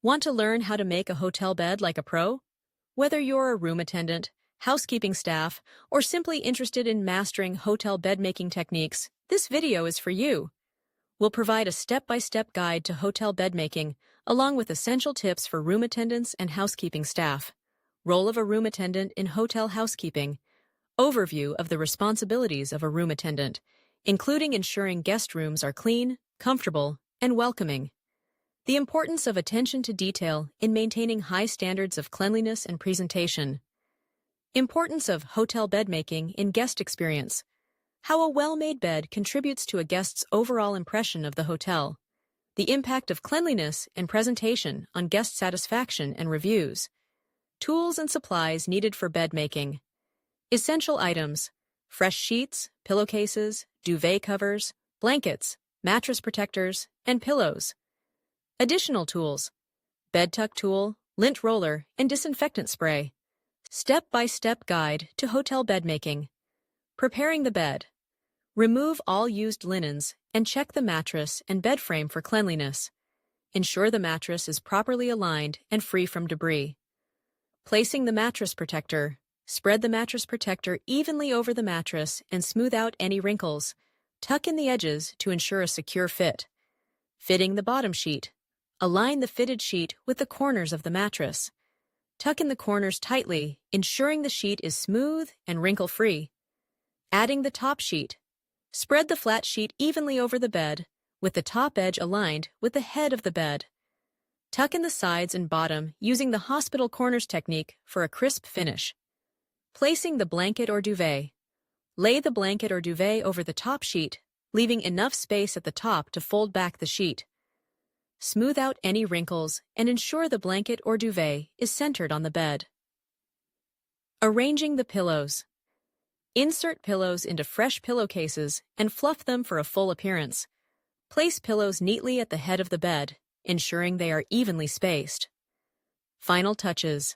Want to learn how to make a hotel bed like a pro? Whether you're a room attendant, housekeeping staff, or simply interested in mastering hotel bed-making techniques, this video is for you. We'll provide a step-by-step guide to hotel bed-making, along with essential tips for room attendants and housekeeping staff. Role of a room attendant in hotel housekeeping. Overview of the responsibilities of a room attendant, including ensuring guest rooms are clean, comfortable, and welcoming. The importance of attention to detail in maintaining high standards of cleanliness and presentation. Importance of hotel bed making in guest experience. How a well-made bed contributes to a guest's overall impression of the hotel. The impact of cleanliness and presentation on guest satisfaction and reviews. Tools and supplies needed for bed making. Essential items: fresh sheets, pillowcases, duvet covers, blankets, mattress protectors, and pillows. Additional tools: bed tuck tool, lint roller, and disinfectant spray. Step-by-step guide to hotel bed making. Preparing the bed. Remove all used linens and check the mattress and bed frame for cleanliness. Ensure the mattress is properly aligned and free from debris. Placing the mattress protector. Spread the mattress protector evenly over the mattress and smooth out any wrinkles. Tuck in the edges to ensure a secure fit. Fitting the bottom sheet. Align the fitted sheet with the corners of the mattress. Tuck in the corners tightly, ensuring the sheet is smooth and wrinkle-free. Adding the top sheet. Spread the flat sheet evenly over the bed, with the top edge aligned with the head of the bed. Tuck in the sides and bottom using the hospital corners technique for a crisp finish. Placing the blanket or duvet. Lay the blanket or duvet over the top sheet, leaving enough space at the top to fold back the sheet. Smooth out any wrinkles and ensure the blanket or duvet is centered on the bed. Arranging the pillows. Insert pillows into fresh pillowcases and fluff them for a full appearance. Place pillows neatly at the head of the bed, ensuring they are evenly spaced. Final touches.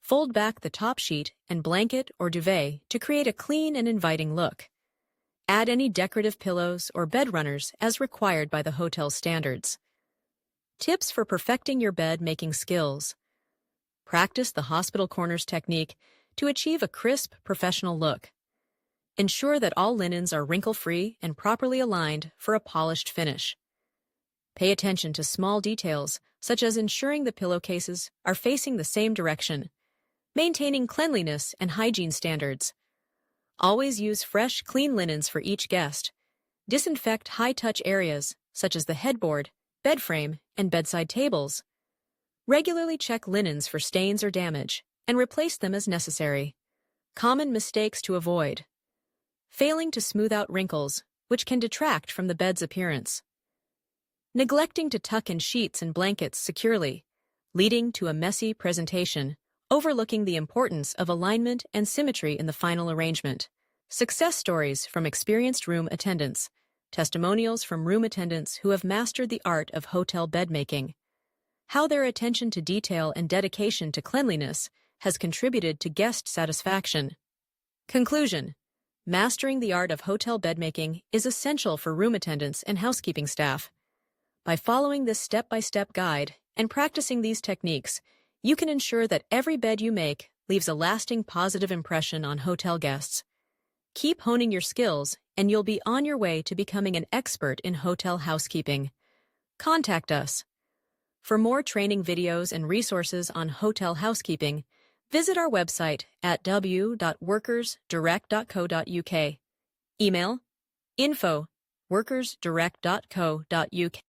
Fold back the top sheet and blanket or duvet to create a clean and inviting look. Add any decorative pillows or bed runners as required by the hotel standards. Tips for perfecting your bed-making skills. Practice the hospital corners technique to achieve a crisp, professional look. Ensure that all linens are wrinkle-free and properly aligned for a polished finish. Pay attention to small details, such as ensuring the pillowcases are facing the same direction. Maintaining cleanliness and hygiene standards. Always use fresh, clean linens for each guest. Disinfect high-touch areas, such as the headboard, bed frame, and bedside tables. Regularly check linens for stains or damage, and replace them as necessary. Common mistakes to avoid. Failing to smooth out wrinkles, which can detract from the bed's appearance. Neglecting to tuck in sheets and blankets securely, leading to a messy presentation, overlooking the importance of alignment and symmetry in the final arrangement. Success stories from experienced room attendants. Testimonials from room attendants who have mastered the art of hotel bed making. How their attention to detail and dedication to cleanliness has contributed to guest satisfaction. Conclusion: mastering the art of hotel bed making is essential for room attendants and housekeeping staff. By following this step-by-step guide and practicing these techniques, you can ensure that every bed you make leaves a lasting positive impression on hotel guests. Keep honing your skills, and you'll be on your way to becoming an expert in hotel housekeeping. Contact us. For more training videos and resources on hotel housekeeping, visit our website at w.workersdirect.co.uk. Email: info@workersdirect.co.uk.